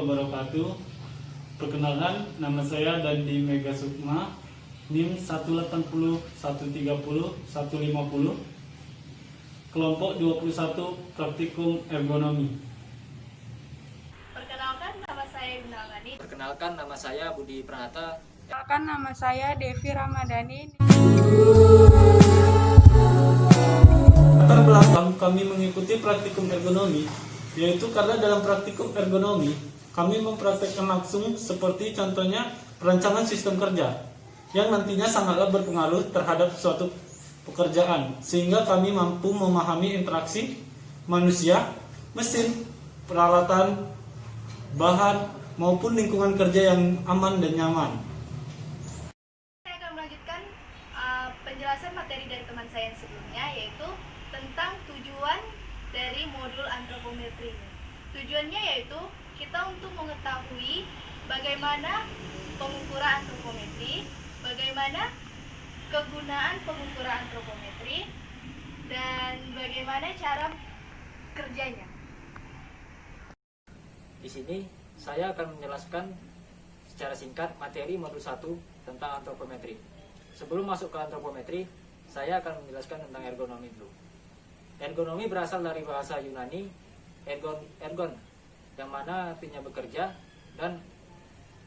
wabarakatuh. Perkenalkan, nama saya Dandi Mega Sukma, NIM 180 130 150, kelompok 21, praktikum ergonomi. Perkenalkan, nama saya Yuna Gani. Perkenalkan, nama saya Budi Pranata. Perkenalkan, nama saya Devi Ramadhani. Latar belakang kami mengikuti praktikum ergonomi, yaitu karena dalam praktikum ergonomi kami mempraktekkan langsung seperti contohnya perancangan sistem kerja yang nantinya sangatlah berpengaruh terhadap suatu pekerjaan, sehingga kami mampu memahami interaksi manusia, mesin, peralatan, bahan maupun lingkungan kerja yang aman dan nyaman. Saya akan melanjutkan penjelasan materi dari teman saya yang sebelumnya, yaitu tentang tujuan dari modul antropometri. Tujuannya yaitu kita untuk mengetahui bagaimana pengukuran antropometri, bagaimana kegunaan pengukuran antropometri, dan bagaimana cara kerjanya. Di sini saya akan menjelaskan secara singkat materi modul 1 tentang antropometri. Sebelum masuk ke antropometri, saya akan menjelaskan tentang ergonomi dulu. Ergonomi berasal dari bahasa Yunani ergon, yang mana artinya bekerja, dan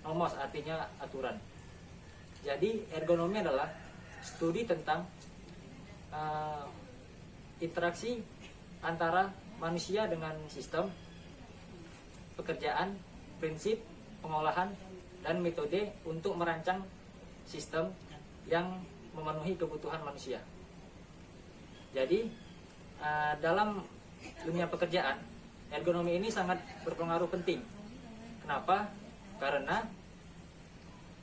nomos artinya aturan. Jadi ergonomi adalah studi tentang interaksi antara manusia dengan sistem, pekerjaan, prinsip, pengolahan, dan metode untuk merancang sistem yang memenuhi kebutuhan manusia. Jadi dalam dunia pekerjaan, ergonomi ini sangat berpengaruh penting. Kenapa? Karena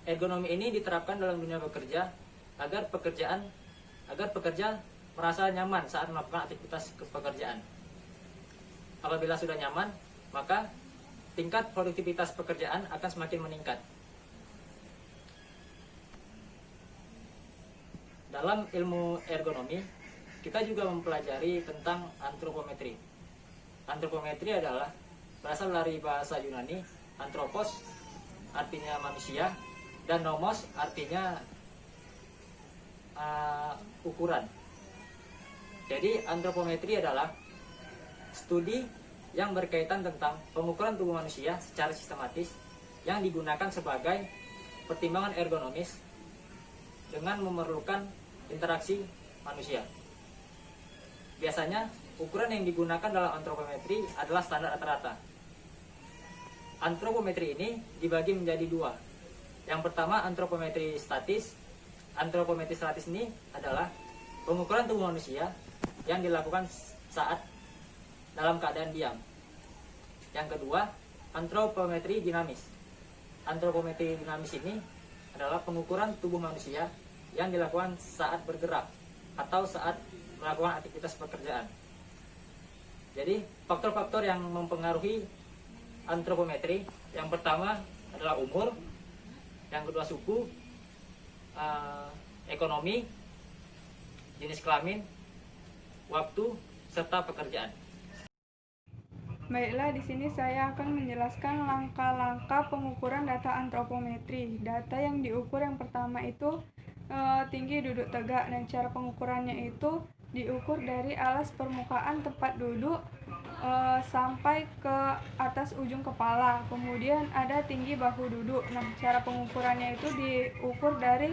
ergonomi ini diterapkan dalam dunia bekerja agar pekerja merasa nyaman saat melakukan aktivitas pekerjaan. Apabila sudah nyaman, maka tingkat produktivitas pekerjaan akan semakin meningkat. Dalam ilmu ergonomi, kita juga mempelajari tentang antropometri. Antropometri adalah berasal dari bahasa Yunani anthropos artinya manusia, dan nomos artinya ukuran. Jadi antropometri adalah studi yang berkaitan tentang pengukuran tubuh manusia secara sistematis yang digunakan sebagai pertimbangan ergonomis dengan memerlukan interaksi manusia. Biasanya ukuran yang digunakan dalam antropometri adalah standar rata-rata. Antropometri ini dibagi menjadi dua. Yang pertama antropometri statis. Antropometri statis ini adalah pengukuran tubuh manusia yang dilakukan saat dalam keadaan diam. Yang kedua, antropometri dinamis. Antropometri dinamis ini adalah pengukuran tubuh manusia yang dilakukan saat bergerak atau saat melakukan aktivitas pekerjaan. Jadi, faktor-faktor yang mempengaruhi antropometri, yang pertama adalah umur, yang kedua suku, ekonomi, jenis kelamin, waktu, serta pekerjaan. Baiklah, di sini saya akan menjelaskan langkah-langkah pengukuran data antropometri. Data yang diukur yang pertama itu tinggi duduk tegak, dan cara pengukurannya itu diukur dari alas permukaan tempat duduk sampai ke atas ujung kepala. Kemudian ada tinggi bahu duduk. Nah, cara pengukurannya itu diukur dari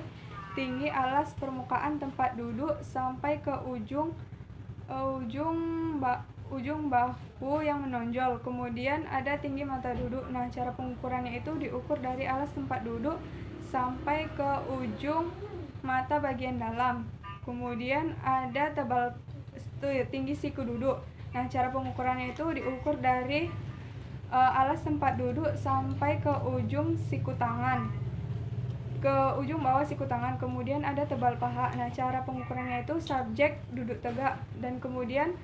tinggi alas permukaan tempat duduk sampai ke ujung bahu yang menonjol. Kemudian ada tinggi mata duduk. Nah, cara pengukurannya itu diukur dari alas tempat duduk sampai ke ujung mata bagian dalam. Kemudian ada tinggi siku duduk. Nah, cara pengukurannya itu diukur dari alas tempat duduk sampai ke ujung siku tangan, ke ujung bawah siku tangan. Kemudian ada tebal paha. Nah, cara pengukurannya itu subjek duduk tegak, dan kemudian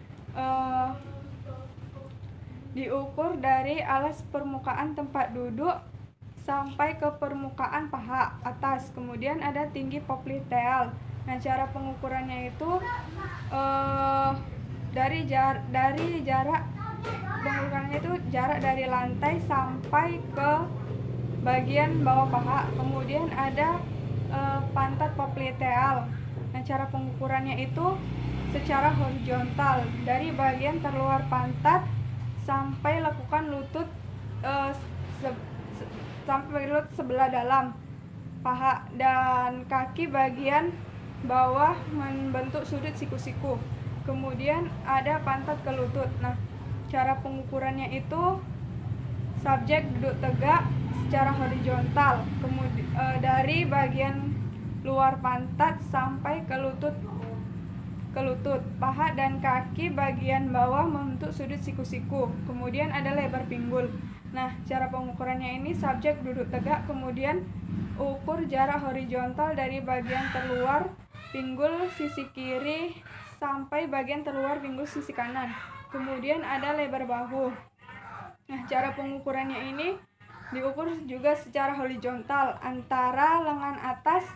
diukur dari alas permukaan tempat duduk sampai ke permukaan paha atas. Kemudian ada tinggi popliteal. Nah, cara pengukurannya itu dari jarak pengukurannya itu jarak dari lantai sampai ke bagian bawah paha. Kemudian ada pantat popliteal. Nah, cara pengukurannya itu secara horizontal dari bagian terluar pantat sampai lekukan lutut sampai bagian lutut sebelah dalam paha, dan kaki bagian bawah membentuk sudut siku-siku. Kemudian ada pantat ke lutut. Nah, cara pengukurannya itu subjek duduk tegak secara horizontal, kemudian dari bagian luar pantat sampai ke lutut paha dan kaki bagian bawah membentuk sudut siku-siku. Kemudian ada lebar pinggul. Nah, cara pengukurannya ini subjek duduk tegak, kemudian ukur jarak horizontal dari bagian terluar pinggul sisi kiri sampai bagian terluar pinggul sisi kanan. Kemudian ada lebar bahu. Nah, cara pengukurannya ini diukur juga secara horizontal antara lengan atas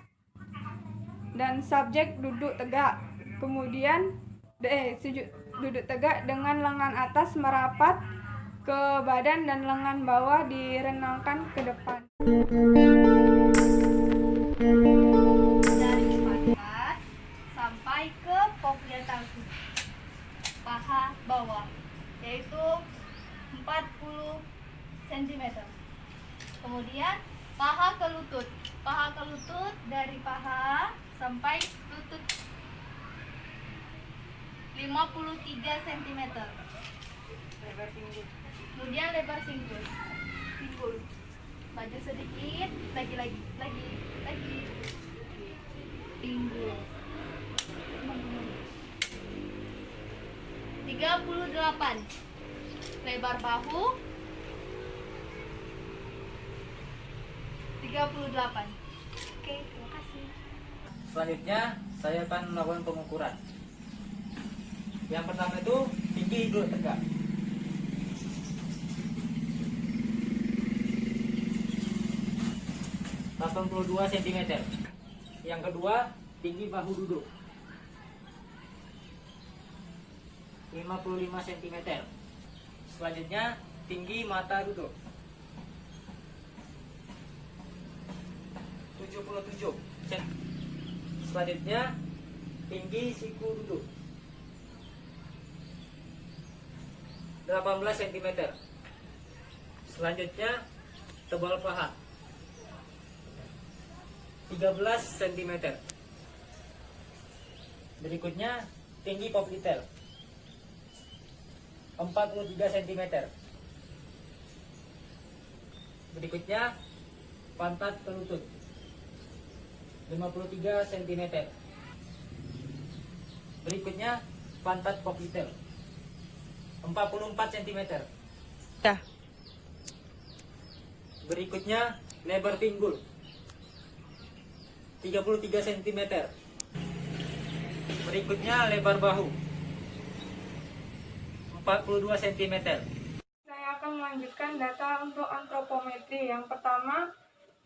dan subjek duduk tegak. Kemudian duduk tegak dengan lengan atas merapat ke badan dan lengan bawah direnangkan ke depan. Dari pantat sampai ke popliteal paha bawah, yaitu 40 cm. Kemudian paha ke lutut dari paha sampai lutut 53 cm. Kemudian lebar pinggul. Maju sedikit, lagi pinggul 38. Lebar bahu 38. Oke, terima kasih. Selanjutnya saya akan melakukan pengukuran. Yang pertama itu tinggi duduk tegak. 82 cm. Yang kedua, tinggi bahu duduk 55 cm. Selanjutnya, tinggi mata duduk 77 cm. Selanjutnya, tinggi siku duduk 18 cm. Selanjutnya, tebal paha 13 cm. Berikutnya tinggi popliteal 43 cm. Berikutnya pantat ke lutut 53 cm. Berikutnya pantat popliteal 44 cm. Ya. Berikutnya lebar pinggul 33 cm. Berikutnya lebar bahu 42 cm. Saya akan melanjutkan data untuk antropometri. Yang pertama,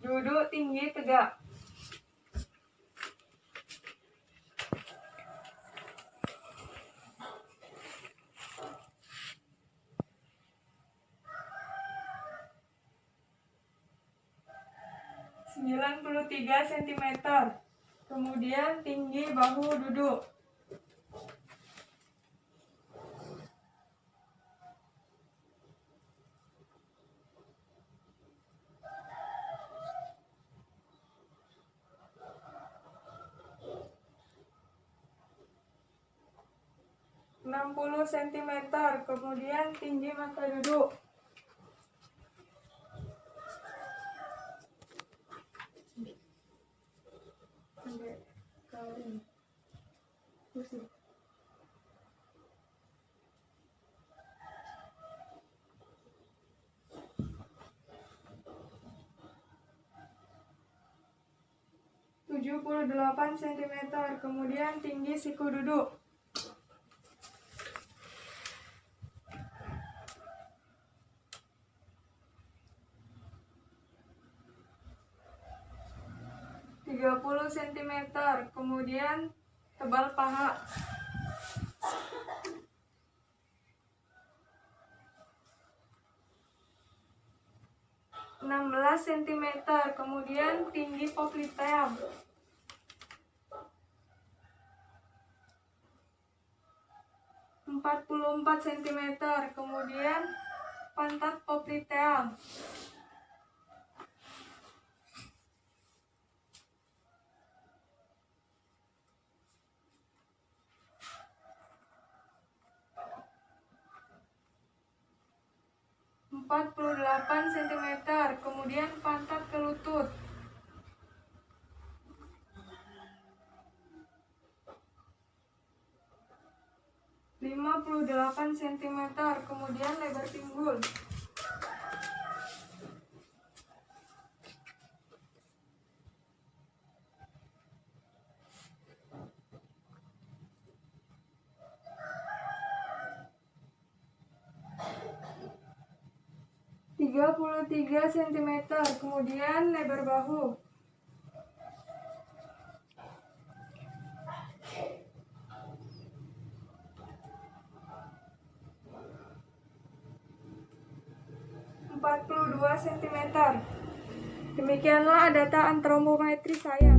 duduk tinggi tegak. (93 cm). Kemudian tinggi bahu duduk 60 cm. Kemudian tinggi mata duduk 78 cm. Kemudian tinggi siku duduk 30 cm. Kemudian tebal paha 16 cm. Kemudian tinggi popliteal 44 cm. Kemudian pantat popliteal 48 cm. Kemudian pantat ke lutut 58 cm. Kemudian lebar pinggul 33 cm. Kemudian lebar bahu 42 cm. Demikianlah data antropometri saya.